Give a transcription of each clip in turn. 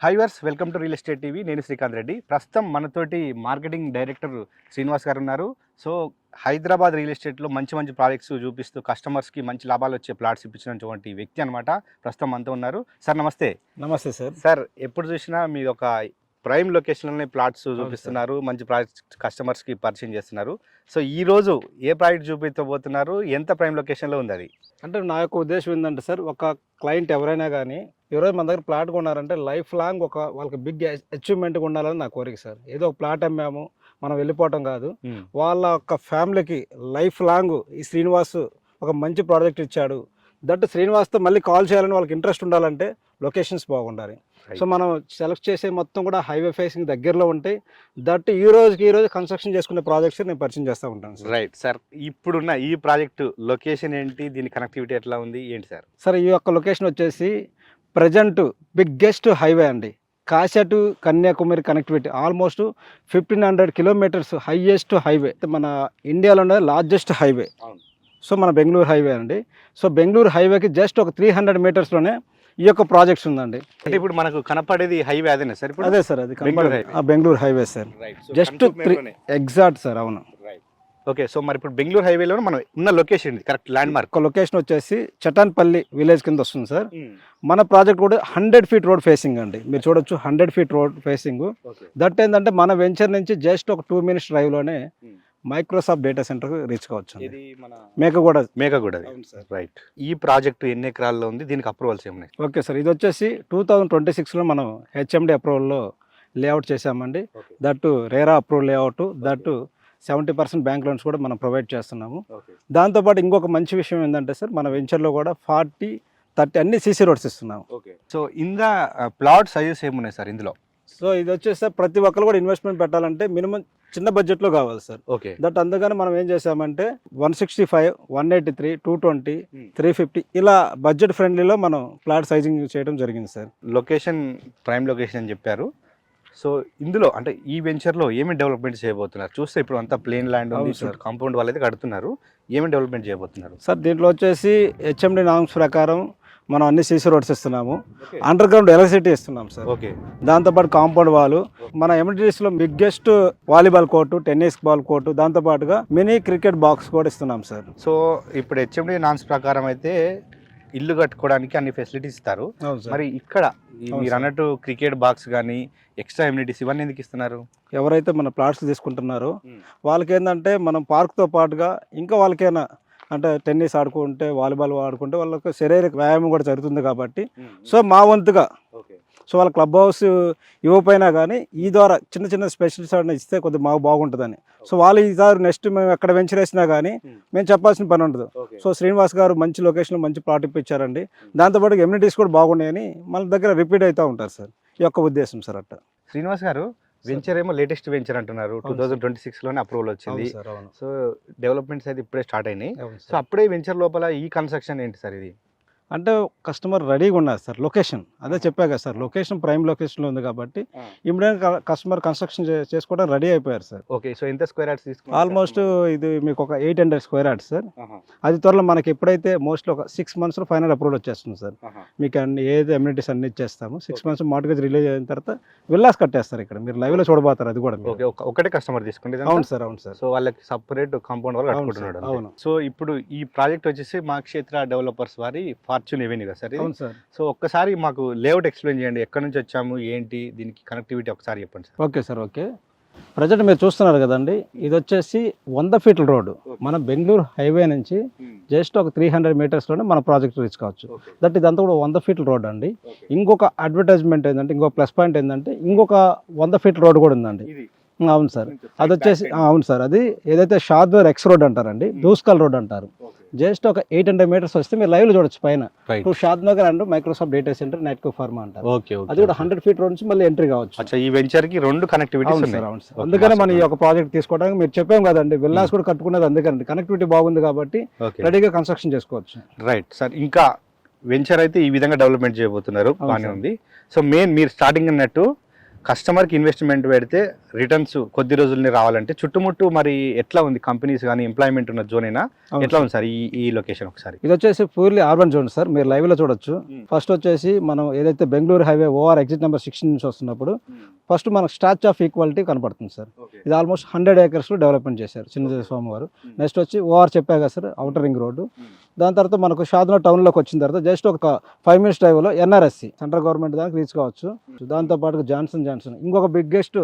Hi viewers, welcome to real estate TV. నేను శ్రీకాంత్ రెడ్డి. ప్రస్తుతం మనతోటి మార్కెటింగ్ డైరెక్టర్ శ్రీనివాస్ గారు ఉన్నారు. సో హైదరాబాద్ రియల్ ఎస్టేట్లో మంచి మంచి ప్రాజెక్ట్స్ చూపిస్తూ కస్టమర్స్కి మంచి లాభాలు వచ్చే ప్లాట్స్ ఇప్పించినటువంటి వ్యక్తి అనమాట. ప్రస్తుతం మనతో ఉన్నారు. సార్ నమస్తే. నమస్తే సార్. సార్ ఎప్పుడు చూసినా మీరు ఒక ప్రైమ్ లొకేషన్లోనే ప్లాట్స్ చూపిస్తున్నారు, మంచి ప్రాజెక్ట్ కస్టమర్స్కి పరిచయం చేస్తున్నారు. సో ఈరోజు ఏ ప్రాజెక్ట్ చూపించబోతున్నారు, ఎంత ప్రైమ్ లొకేషన్లో ఉంది అది? అంటే నా యొక్క ఉద్దేశం ఏంటంటే సార్, ఒక క్లయింట్ ఎవరైనా కానీ ఈరోజు మన దగ్గర ప్లాట్ కొన్నారంటే లైఫ్ లాంగ్ వాళ్ళకి బిగ్ అచీవ్మెంట్గా ఉండాలని నా కోరిక సార్. ఏదో ఒక ప్లాట్ అమ్మాము మనం వెళ్ళిపోవటం కాదు, వాళ్ళ యొక్క ఫ్యామిలీకి లైఫ్ లాంగ్ ఈ శ్రీనివాస్ ఒక మంచి ప్రాజెక్ట్ ఇచ్చాడు, దట్ శ్రీనివాస్తో మళ్ళీ కాల్ చేయాలని వాళ్ళకి ఇంట్రెస్ట్ ఉండాలంటే లొకేషన్స్ బాగుండాలి. సో మనం సెలెక్ట్ చేసే మొత్తం కూడా హైవే ఫేసింగ్ దగ్గరలో ఉంటాయి. దట్ ఈ రోజు కన్స్ట్రక్షన్ చేసుకునే ప్రాజెక్ట్స్ నేను పరిచయం చేస్తూ ఉంటాను సార్. రైట్ సార్, ఇప్పుడున్న ఈ ప్రాజెక్టు లొకేషన్ ఏంటి, దీని కనెక్టివిటీ ఎట్లా ఉంది ఏంటి సార్? సార్ ఈ యొక్క లొకేషన్ వచ్చేసి ప్రజెంట్ బిగ్గెస్ట్ హైవే అండి. Kashi to Kanyakumari connectivity almost 1500 kilometres highest highway, మన ఇండియాలో ఉన్న లార్జెస్ట్ హైవే. సో మన బెంగళూరు హైవే అండి. సో బెంగళూరు హైవేకి జస్ట్ ఒక 300 మీటర్స్లోనే ఈ యొక్క ప్రాజెక్ట్స్ ఉందండి. అంటే ఇప్పుడు మనకు కనపడేది హైవే అదేనా సార్? ఇప్పుడు అదే సార్, అది Bengaluru highway sir. Just exact sir, అవును. ఓకే, సో మరి ఇప్పుడు బెంగళూరు హైవేలో మనం ఉన్న లొకేషన్ కరెక్ట్ ల్యాండ్ మార్క్. ఒక లొకేషన్ వచ్చేసి చటాన్పల్లి విలేజ్ కింద వస్తుంది సార్. మన ప్రాజెక్ట్ కూడా 100 ఫీట్ రోడ్ ఫేసింగ్ అండి. మీరు చూడొచ్చు 100 ఫీట్ రోడ్ ఫేసింగ్. దట్ ఏంటంటే మన వెంచర్ నుంచి జస్ట్ ఒక 2 మినిట్స్ డ్రైవ్లోనే మైక్రోసాఫ్ట్ డేటా సెంటర్ రీచ్ కావచ్చు. మేకగూడ. రైట్. ఈ ప్రాజెక్ట్ ఎన్ని ఎకరాల్లో ఉంది, దీనికి అప్రూవల్స్ ఏమున్నాయి? ఓకే సార్, ఇది వచ్చేసి 2026లో మనం హెచ్ఎండి అప్రూవల్లో లేఅవుట్ చేసామండి. That RERA approval layout, that 70% bank loans కూడా మనం ప్రొవైడ్ చేస్తున్నాము. దాంతోపాటు ఇంకొక మంచి విషయం ఏంటంటే సార్, మన వెంచర్లో కూడా 40-30 అన్ని సీసీ రోడ్స్ ఇస్తున్నాము. సో ఇందా ప్లాట్ సైజెస్ ఏమున్నాయి సార్ ఇందులో? సో ఇది వచ్చేసి సార్, ప్రతి ఒక్కరు కూడా ఇన్వెస్ట్మెంట్ పెట్టాలంటే మినిమం చిన్న బడ్జెట్లో కావాలి సార్. ఓకే. దట్ అందుకని మనం ఏం చేసామంటే 165, 183, 220, 350 ఇలా బడ్జెట్ ఫ్రెండ్లీలో మనం ప్లాట్ సైజింగ్ చేయడం జరిగింది సార్. లొకేషన్ ప్రైమ్ లొకేషన్ అని చెప్పారు. సో ఇందులో అంటే ఈ వెంచర్లో ఏమేమి డెవలప్మెంట్ చేయబోతున్నారు? చూస్తే ఇప్పుడు అంతా ప్లేన్ ల్యాండ్ ఉంది, కాంపౌండ్ వాళ్ళు అయితే కడుతున్నారు. ఏమేమి డెవలప్మెంట్ చేయబోతున్నారు సార్? దీంట్లో వచ్చేసి హెచ్ఎండి నామ్స్ ప్రకారం మనం అన్ని సీసీ రోడ్స్ ఇస్తున్నాము, అండర్ గ్రౌండ్ ఎలక్ట్రిసిటీ ఇస్తున్నాం సార్. ఓకే. దాంతోపాటు కాంపౌండ్ వాల్, మన ఎమ్యూనిటీస్లో biggest volleyball court, tennis ball court, దాంతోపాటుగా మినీ క్రికెట్ బాక్స్ కూడా ఇస్తున్నాం సార్. సో ఇప్పుడు హెచ్ఎండి నామ్స్ ప్రకారం అయితే ఇల్లు కట్టుకోవడానికి అన్ని ఫెసిలిటీస్ ఇస్తారు. మరి ఇక్కడ మీరు అన్నట్టు క్రికెట్ బాక్స్ కానీ ఎక్స్ట్రా ఎమ్యూనిటీస్ ఇవన్నీ ఎందుకు ఇస్తున్నారు? ఎవరైతే మన ప్లాట్స్ తీసుకుంటున్నారో వాళ్ళకి ఏంటంటే మనం పార్క్తో పాటుగా ఇంకా వాళ్ళకైనా అంటే టెన్నిస్ ఆడుకుంటే, వాలీబాల్ ఆడుకుంటే వాళ్ళకి శారీరక వ్యాయామం కూడా జరుగుతుంది కాబట్టి, సో మా వంతుగా సో వాళ్ళ క్లబ్ హౌస్ ఇవ్వకపోయినా కానీ ఈ ద్వారా చిన్న చిన్న స్పెషల్స్ అన్న ఇస్తే కొద్దిగా మాకు బాగుంటుందని. సో వాళ్ళు ఈసారి నెక్స్ట్ మేము ఎక్కడ వెంచర్ వేసినా కానీ మేము చెప్పాల్సిన పని ఉండదు. సో శ్రీనివాస్ గారు మంచి లొకేషన్లో మంచి ప్లాట్ ఇప్పించారండి. దాంతోపాటు ఎమ్యూనిటీస్ కూడా బాగున్నాయని మన దగ్గర రిపీట్ అవుతూ ఉంటారు సార్. ఈ యొక్క ఉద్దేశం సార్. అట్ట శ్రీనివాస్ గారు వెంచర్ ఏమో లేటెస్ట్ వెంచర్ అంటున్నారు, 2026లోనే అప్రూవల్ వచ్చింది. సో డెవలప్మెంట్స్ అయితే ఇప్పుడే స్టార్ట్ అయినాయి. సో అప్పుడే వెంచర్ లోపల ఈ కన్స్ట్రక్షన్ ఏంటి సార్? ఇది అంటే కస్టమర్ రెడీగా ఉన్నారు సార్. లొకేషన్ అదే చెప్పా కదా సార్, లొకేషన్ ప్రైమ్ లొకేషన్లో ఉంది కాబట్టి ఇమ్మీడియట్ కస్టమర్ కన్స్ట్రక్షన్ చేసుకోవడం రెడీ అయిపోయారు సార్. ఓకే. సో ఎంత స్క్వేర్ యార్డ్స్ తీసుకున్నారు? ఆల్మోస్ట్ ఇది మీకు ఒక 800 స్క్వేర్ యార్డ్స్ సార్. అది త్వరలో మనకి ఎప్పుడైతే మోస్ట్లీ ఒక 6 monthsలో ఫైనల్ అప్రూవల్ వచ్చేస్తుంది సార్. మీకు అన్ని ఏది ఎమ్యూనిటీస్ అన్ని ఇచ్చేస్తాము. 6 months మార్గేజ్ రిలీజ్ అయిన తర్వాత విల్లాస్ కట్టేస్తారు. ఇక్కడ మీరు లైవ్లో చూడబోతారు. అది కూడా ఒకటే కస్టమర్ తీసుకుంటే? అవును సార్, అవును సార్. సో వాళ్ళకి సపరేట్ కాంపౌండ్ వాళ్ళు కట్టుకుంటున్నాడు. అవును. సో ఇప్పుడు ఈ ప్రాజెక్ట్ వచ్చేసి మా క్షేత్ర డెవలపర్స్ వారి ఫార్చ్యూన్ ఎవెన్యూ కదా సార్? అవును సార్. సో ఒక్కసారి మాకు లేఅవుట్ ఎక్స్ప్లెయిన్ చేయండి, ఎక్కడి నుంచి వచ్చాము ఏంటి, దీనికి కనెక్టివిటీ ఒకసారి చెప్పండి sir. Okay sir, okay. Present మీరు చూస్తున్నారు కదండి, ఇది వచ్చేసి 100 ఫీట్ల రోడ్డు. మన బెంగళూరు హైవే నుంచి జస్ట్ ఒక 300 మీటర్స్లోనే మన ప్రాజెక్ట్ రీచ్ కావచ్చు. దట్ ఇదంతా కూడా 100 ఫీట్ల రోడ్ అండి. ఇంకొక అడ్వర్టైజ్మెంట్ ఏంటంటే, ఇంకొక ప్లస్ పాయింట్ ఏంటంటే, ఇంకొక 100 ఫీట్ల రోడ్ కూడా ఉందండి. అవును సార్, అది వచ్చేసి అవును సార్, అది ఏదైతే షాద్వేర్ ఎక్స్ రోడ్ అంటారండి, దూస్కల్ రోడ్ అంటారు. జస్ట్ ఒక 800 మీటర్స్ వస్తే మీరు లైవ్ లో చూడొచ్చు పైన. ఇప్పుడు Shadnagar and Microsoft data center, Natco Pharma అంటారు. అది కూడా 100 ఫీట్ రోడ్ నుంచి మళ్ళీ ఎంట్రీ కావచ్చు. ఈ వెంచర్ కి 2 కనెక్టివిటీస్ ఉన్నాయి. అవును సార్, అందుకనే మనం ఈ యొక్క ప్రాజెక్ట్ తీసుకోవడానికి మీరు చెప్పాం కదండి, విల్లాస్ కూడా కట్టుకున్నది అందుకని కనెక్టివిటీ బాగుంది కాబట్టి రెడీగా కన్స్ట్రక్షన్ చేసుకోవచ్చు. Right sir. ఇంకా వెంచర్ అయితే ఈ విధంగా డెవలప్మెంట్ చేయబోతున్నారు, బాగానే ఉంది. సో మెయిన్ మీరు స్టార్టింగ్ అన్నట్టు కస్టమర్కి ఇన్వెస్ట్మెంట్ పెడితే రిటర్న్స్ కొద్ది రోజుల్ని రావాలంటే చుట్టుముట్టు మరి ఎట్లా ఉంది కంపెనీస్ కానీ ఎంప్లాయ్మెంట్ ఉన్న జోన్ అయినా ఎట్లా ఉంది సార్ ఈ లొకేషన్ ఒకసారి? ఇది వచ్చేసి పూర్లీ అర్బన్ జోన్ సార్, మీరు లైవ్ లో చూడొచ్చు. ఫస్ట్ వచ్చేసి మనం ఏదైతే Bengaluru highway OR exit number 16 నుంచి వస్తున్నప్పుడు ఫస్ట్ మనకు స్టాచ్యూ ఆఫ్ ఈక్వాలిటీ కనపడుతుంది సార్. ఇది ఆల్మోస్ట్ 100 acres లో డెవలప్మెంట్ చేశారు చిన్నజీవి స్వామి వారు. నెక్స్ట్ వచ్చి ఓఆర్ చెప్పా కదా సార్, అవుటర్ రింగ్ రోడ్డు. దాని తర్వాత మనకు షాద్నగర్ టౌన్లోకి వచ్చిన తర్వాత జస్ట్ ఒక 5 minutes డ్రైవ్లో ఎన్ఆర్ఎస్సి సెంట్రల్ గవర్నమెంట్ దానికి రీచ్ కావచ్చు. దాంతోపాటు జాన్సన్ ఇంకొక బిగ్గెస్ట్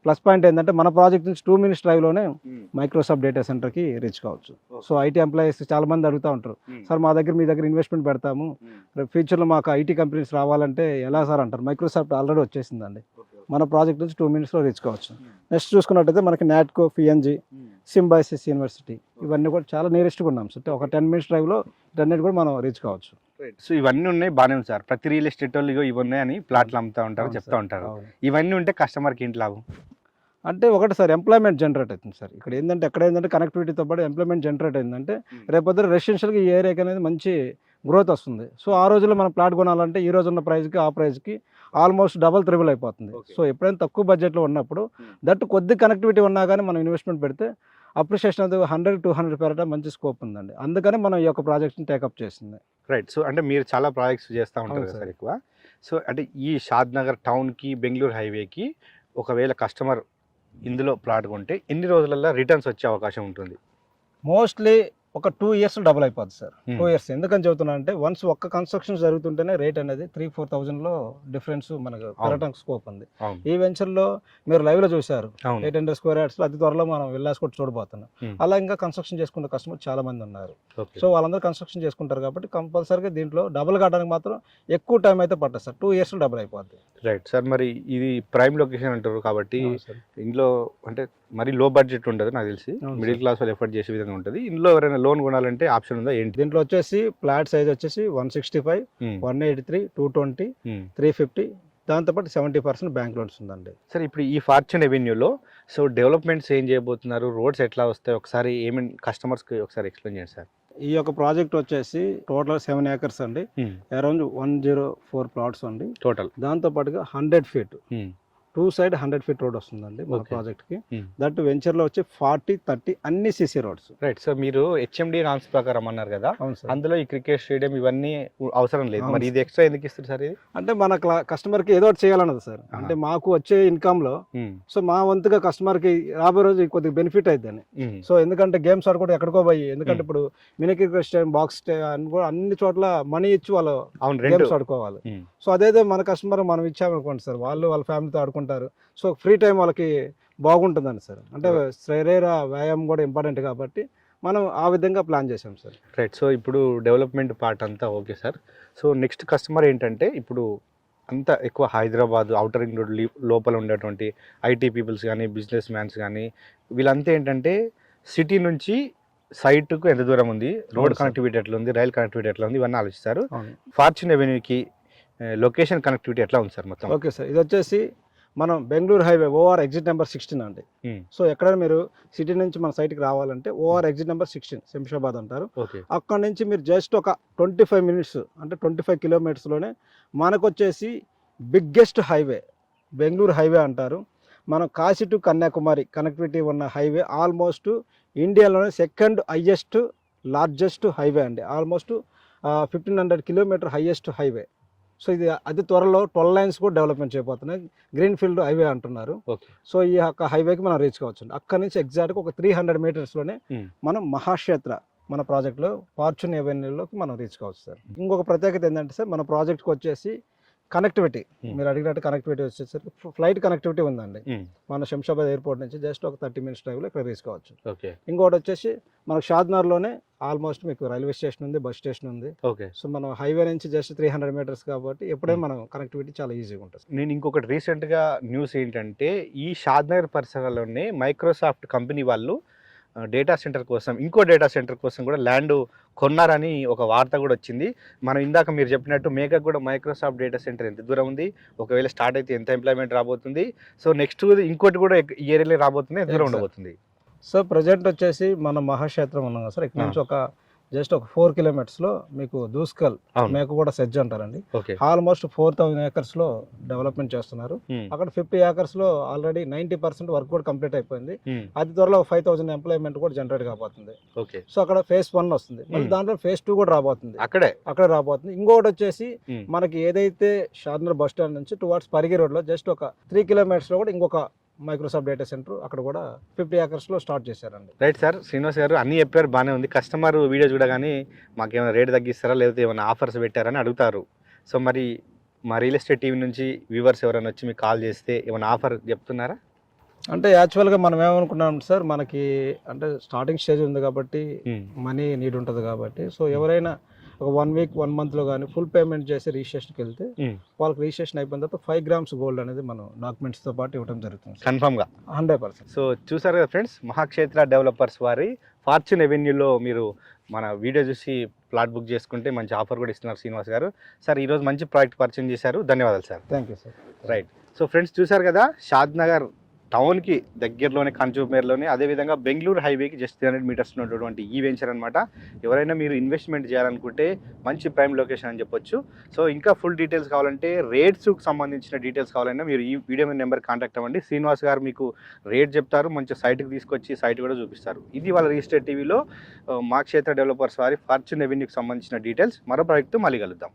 ప్లస్ పాయింట్ ఏంటంటే మన ప్రాజెక్ట్ నుంచి 2 minutes డ్రైవ్లోనే మైక్రోసాఫ్ట్ డేటా సెంటర్కి రీచ్ కావచ్చు. సో ఐటీ ఎంప్లాయీస్ చాలా మంది అడుగుతూ ఉంటారు, సార్ మీ దగ్గర ఇన్వెస్ట్మెంట్ పెడతాము, ఫ్యూచర్లో మాకు ఐటీ కంపెనీస్ రావాలంటే ఎలా సార్ అంటారు. మైక్రోసాఫ్ట్ ఆల్రెడీ వచ్చేసిందండి, మన ప్రాజెక్ట్ నుంచి 2 minutes రీచ్ కావచ్చు. నెక్స్ట్ చూసుకున్నట్టయితే మనకి నాట్కో, పిఎన్జీ, సింబైసిస్ యూనివర్సిటీ ఇవన్నీ కూడా చాలా నియరెస్ట్గా ఉన్నాం సార్. ఒక 10 minutes డ్రైవ్లో ఇటన్నిటి కూడా మనం రీచ్ కావచ్చు. సో ఇవన్నీ ఉన్నాయి, బాగానే ఉంది సార్. ప్రతి రియల్ ఎస్టేట్ వాళ్ళు ఇవి ఉన్నాయని ప్లాట్లు అమ్ముతూ ఉంటారు, చెప్తా ఉంటారు. ఇవన్నీ ఉంటే కస్టమర్కి ఏంటి లాభం అంటే ఒకటి సార్, ఎంప్లాయ్మెంట్ జనరేట్ అవుతుంది సార్. ఇక్కడ ఏంటంటే కనెక్టివిటీతో పాటు ఎంప్లాయ్మెంట్ జనరేట్ అయిందంటే రేపొద్దు రెసిడెన్షియల్గా ఈ ఏరియాకి అనేది మంచి గ్రోత్ వస్తుంది. సో ఆ రోజుల్లో మనం ప్లాట్ కొనాలంటే ఈ రోజు ఉన్న ప్రైస్కి ఆ ప్రైస్కి ఆల్మోస్ట్ డబల్ త్రిబుల్ అయిపోతుంది. సో ఎప్పుడైనా తక్కువ బడ్జెట్లో ఉన్నప్పుడు దట్టు కొద్ది కనెక్టివిటీ ఉన్నా కానీ మనం ఇన్వెస్ట్మెంట్ పెడితే అప్రిషియేషన్ అది 100-200 పెరగడం మంచి స్కోప్ ఉందండి. అందుకని మనం ఈ యొక్క ప్రాజెక్ట్ని టేకప్ చేసింది. రైట్. సో అంటే మీరు చాలా ప్రాజెక్ట్స్ చేస్తూ ఉంటారు సార్ ఎక్కువ. సో అంటే ఈ షాద్నగర్ టౌన్కి బెంగళూరు హైవేకి ఒకవేళ కస్టమర్ ఇందులో ప్లాట్ కొంటే ఎన్ని రోజులలో రిటర్న్స్ వచ్చే అవకాశం ఉంటుంది? మోస్ట్లీ ఒక 2 years డబుల్ అయిపోద్ది సార్. 2 years ఎందుకని చెబుతున్నా అంటే వన్స్ ఒక్క కన్స్ట్రక్షన్ జరుగుతుంటేనే రేట్ అనేది 3,000-4,000 డిఫరెన్స్ మనకు పెరగడానికి స్కోప్ ఉంది. ఈ వెంచర్లో మీరు లైవ్ లో చూసారు 800 square yards అతి త్వరలో మనం విల్లాస్ కూడా చూడబోతున్నాం. అలా ఇంకా కన్స్ట్రక్షన్ చేసుకున్న కస్టమర్ చాలా మంది ఉన్నారు. సో వాళ్ళందరూ కన్స్ట్రక్షన్ చేసుకుంటారు కాబట్టి కంపల్సరీగా దీంట్లో డబుల్ కావడానికి మాత్రం ఎక్కువ టైం అయితే పట్టదు సార్. 2 years డబుల్ అయిపోద్ది. Right sir. మరి ఇది ప్రైమ్ లొకేషన్ అంటారు కాబట్టి ఇందులో అంటే మరి లో బడ్జెట్ ఉంటుంది నాకు తెలిసి, మిడిల్ క్లాస్ వాళ్ళు ఎఫర్ట్ చేసే విధంగా ఉంటుంది. ఇందులో ఎవరైనా లోన్ కొనాలంటే ఆప్షన్ ఉందా ఏంటి? దీంట్లో వచ్చేసి ప్లాట్ సైజ్ వచ్చేసి 165, 183, 220, 350, దాంతోపాటు 70% బ్యాంక్ లోన్స్ ఉందండి. సార్ ఇప్పుడు ఈ ఫార్చ్యూన్ ఎవెన్యూలో సో డెవలప్మెంట్స్ ఏం చేయబోతున్నారు, రోడ్స్ ఎట్లా వస్తాయి, ఒకసారి ఏమేమి కస్టమర్స్కి ఒకసారి ఎక్స్ప్లెయిన్ చేయండి సార్. ఈ యొక్క ప్రాజెక్ట్ వచ్చేసి టోటల్ 7 acres అండి, అరౌండ్ 104 plots అండి టోటల్. దాంతో పాటుగా 100 feet 2 side 100 feet రోడ్ వస్తుందండి మన ప్రాజెక్ట్ కి. దట్ వెంచర్ లో వచ్చి 40-30 అన్ని సిసి రోడ్స్. రైట్. సో మీరు హెచ్ఎండి నామ్స్ ప్రకారం అన్నారు కదా, అందులో ఈ క్రికెట్ స్టేడియం ఇవన్నీ అవసరం లేదు, మరి ఇది ఎక్స్ట్రా ఎందుకు ఇస్తారు సార్? ఇది అంటే మన కస్టమర్ కి ఏదో ఒకటి చేయాలన్నది సార్. అంటే మాకు వచ్చే ఇన్కమ్ లో సో మా వంతుగా కస్టమర్ కి రాబోయే రోజు కొద్దిగా బెనిఫిట్ అయిద్దని. సో ఎందుకంటే గేమ్స్ ఆడుకుంటే ఎక్కడికో పోయి, ఎందుకంటే ఇప్పుడు మినీ క్రికెట్ స్టేడియం, బాక్స్ అన్ని చోట్ల మనీ ఇచ్చి వాళ్ళు గేమ్స్ ఆడుకోవాలి. సో అదేదో మన కస్టమర్ మనం ఇచ్చామనుకోండి సార్, వాళ్ళు వాళ్ళ ఫ్యామిలీతో ఆడుకుంటారు. సో ఫ్రీ టైం వాళ్ళకి బాగుంటుందండి సార్. అంటే శరీర వ్యాయామం కూడా ఇంపార్టెంట్ కాబట్టి మనం ఆ విధంగా ప్లాన్ చేసాం సార్. రైట్. సో ఇప్పుడు డెవలప్మెంట్ పార్ట్ అంతా okay sir. So next customer ఏంటంటే ఇప్పుడు అంతా ఎక్కువ హైదరాబాద్ అవుటర్ రింగ్ రోడ్ లోపల ఉండేటువంటి ఐటీ పీపుల్స్ కానీ బిజినెస్ మ్యాన్స్ కానీ వీళ్ళంతా ఏంటంటే సిటీ నుంచి సైట్కు ఎంత దూరం ఉంది, రోడ్ కనెక్టివిటీ ఎట్లా ఉంది, రైల్ కనెక్టివిటీ ఎట్లా ఉంది, ఇవన్నీ ఆలోచిస్తారు. ఫార్చ్యూన్ ఎవెన్యూకి లొకేషన్ కనెక్టివిటీ ఎట్లా ఉంది సార్ మొత్తం? Okay sir. ఇది వచ్చేసి మనం Bengaluru highway OR exit number 16 అండి. సో ఎక్కడైనా మీరు సిటీ నుంచి మన సైట్కి రావాలంటే ఓఆర్ ఎగ్జిట్ నెంబర్ 16 శంషాబాద్ అంటారు. అక్కడ నుంచి మీరు జస్ట్ ఒక 25 minutes అంటే 25 kilometers లోనే మనకు వచ్చేసి బిగ్గెస్ట్ హైవే బెంగళూరు హైవే అంటారు. మనం కాశీ టు కన్యాకుమారి కనెక్టివిటీ ఉన్న హైవే, ఆల్మోస్ట్ ఇండియాలోనే సెకండ్ హైయెస్ట్ లార్జెస్ట్ హైవే అండి. Almost 1500 kilometer highest highway. So ఇది అతి త్వరలో 12 lanes కూడా డెవలప్మెంట్ చేయబోతున్నాయి. గ్రీన్ ఫీల్డ్ హైవే అంటున్నారు. సో ఈ యొక్క హైవేకి మనం రీచ్ కావచ్చు. అక్కడ నుంచి ఎగ్జాక్ట్గా ఒక 300 meters లోనే మనం మహాక్షేత్ర మన ప్రాజెక్ట్లో ఫార్చ్యూన్ ఎవెన్యూలోకి మనం రీచ్ కావచ్చు సార్. ఇంకొక ప్రత్యేకత ఏంటంటే సార్, మన ప్రాజెక్ట్కి వచ్చేసి కనెక్టివిటీ మీరు అడిగినట్టు కనెక్టివిటీ వచ్చేసరికి ఫ్లైట్ కనెక్టివిటీ ఉందండి. మన శంషాబాద్ ఎయిర్పోర్ట్ నుంచి జస్ట్ ఒక 30 minutes డ్రైవ్లో ఇక్కడ రీచ్ కావచ్చు. ఇంకోటి వచ్చేసి మనకు షాద్నగర్లోనే ఆల్మోస్ట్ మీకు రైల్వే స్టేషన్ ఉంది, బస్ స్టేషన్ ఉంది. సో మనం హైవే నుంచి జస్ట్ 300 meters కాబట్టి ఎప్పుడైనా మనం కనెక్టివిటీ చాలా ఈజీగా ఉంటుంది. నేను ఇంకొకటి రీసెంట్గా న్యూస్ ఏంటంటే ఈ షాద్నగర్ పరిసరాల్లోనే మైక్రోసాఫ్ట్ కంపెనీ వాళ్ళు డేటా సెంటర్ కోసం, ఇంకో డేటా సెంటర్ కోసం కూడా ల్యాండ్ కొన్నారని ఒక వార్త కూడా వచ్చింది. మనం ఇందాక మీరు చెప్పినట్టు మేకకు కూడా మైక్రోసాఫ్ట్ డేటా సెంటర్ ఎంత దూరం ఉంది, ఒకవేళ స్టార్ట్ అయితే ఎంత ఎంప్లాయ్మెంట్ రాబోతుంది, సో నెక్స్ట్ ఇంకోటి కూడా ఈ ఏరియాలో రాబోతుంది, ఎంత దూరం ఉండబోతుంది? సో ప్రజెంట్ వచ్చేసి మన మహాక్షేత్రం ఉన్నాం కదా సార్, ఇక్కడ నుంచి ఒక జస్ట్ ఒక 4 కిలోమీటర్స్లో మీకు దూస్కల్ అవును. మేకగూడ సెజ్ అంటారండి. ఓకే. ఆల్మోస్ట్ 4,000 ఏకర్స్లో డెవలప్మెంట్ చేస్తున్నారు. అక్కడ 50 ఏకర్స్లో ఆల్రెడీ 90% వర్క్ కూడా కంప్లీట్ అయిపోయింది. అతి త్వరలో 5,000 ఎంప్లాయ్మెంట్ కూడా జనరేట్ కాబోతుంది. ఓకే. సో అక్కడ ఫేజ్ 1 వస్తుంది, మళ్ళీ దాంట్లో ఫేజ్ 2 కూడా రాబోతుంది, అక్కడ రాబోతుంది. ఇంకొకటి వచ్చేసి మనకి ఏదైతే షాద్నగర్ బస్ స్టాండ్ నుంచి టువర్డ్స్ పరిగి రోడ్లో జస్ట్ ఒక 3 కిలోమీటర్స్లో కూడా ఇంకొక మైక్రోసాఫ్ట్ డేటా సెంటర్ అక్కడ కూడా 50 ఏకర్స్లో స్టార్ట్ చేశారండి. రైట్ సార్, శ్రీనివాస్ గారు అన్ని చెప్పారు, బాగానే ఉంది. కస్టమర్ వీడియో చూడగానే మాకు ఏమైనా రేట్ తగ్గిస్తారా లేకపోతే ఏమైనా ఆఫర్స్ పెట్టారని అడుగుతారు. సో మరి మా రియల్ ఎస్టేట్ టీవీ నుంచి వ్యూవర్స్ ఎవరైనా వచ్చి మీకు కాల్ చేస్తే ఏమైనా ఆఫర్ చెప్తున్నారా? అంటే యాక్చువల్గా మనం ఏమనుకున్నాం సార్, మనకి అంటే స్టార్టింగ్ స్టేజ్ ఉంది కాబట్టి మనీ నీడ్ ఉంటుంది కాబట్టి, సో ఎవరైనా ఒక 1 వీక్ 1 మంత్లో కానీ ఫుల్ పేమెంట్ చేసి రిజిస్ట్రేషన్కి వెళ్తే వాళ్ళకి రిజిస్ట్రేషన్ అయిపోయిన తర్వాత 5 గ్రామ్స్ గోల్డ్ అనేది మనం డాక్యుమెంట్స్తో పాటు ఇవ్వడం జరుగుతుంది కన్ఫర్మ్గా 100%. సో చూసారు కదా ఫ్రెండ్స్, మహాక్షేత్ర డెవలపర్స్ వారి ఫార్చ్యూన్ ఎవెన్యూలో మీరు మన వీడియో చూసి ప్లాట్ బుక్ చేసుకుంటే మంచి ఆఫర్ కూడా ఇస్తున్నారు శ్రీనివాస్ గారు. సార్ ఈరోజు మంచి ప్రాజెక్ట్ పరిచయం చేశారు, ధన్యవాదాలు sir. Thank you sir. Right, so friends చూసారు కదా, షాద్నగర్ టౌన్కి దగ్గరలోనే కంచూమేర్లోనే, అదేవిధంగా బెంగళూరు హైవేకి జస్ట్ 300 మీటర్స్ ఉన్నటువంటి ఈ వెంచర్ అనమాట. ఎవరైనా మీరు ఇన్వెస్ట్మెంట్ చేయాలనుకుంటే మంచి ప్రైమ్ లొకేషన్ అని చెప్పొచ్చు. సో ఇంకా ఫుల్ డీటెయిల్స్ కావాలంటే, రేట్స్కి సంబంధించిన డీటెయిల్స్ కావాలన్నా మీరు ఈ వీడియో మీద నెంబర్ కాంటాక్ట్ అవ్వండి. శ్రీనివాస్ గారు మీకు రేట్ చెప్తారు, మంచి సైట్కి తీసుకొచ్చి సైట్ కూడా చూపిస్తారు. ఇది వాళ్ళ రియల్ ఎస్టేట్ టీవీలో మా క్షేత్ర డెవలపర్స్ వారి ఫార్చ్యూన్ ఎవెన్యూకి సంబంధించిన డీటెయిల్స్. మరో ప్రాజెక్టు మళ్ళీ కలుద్దాం.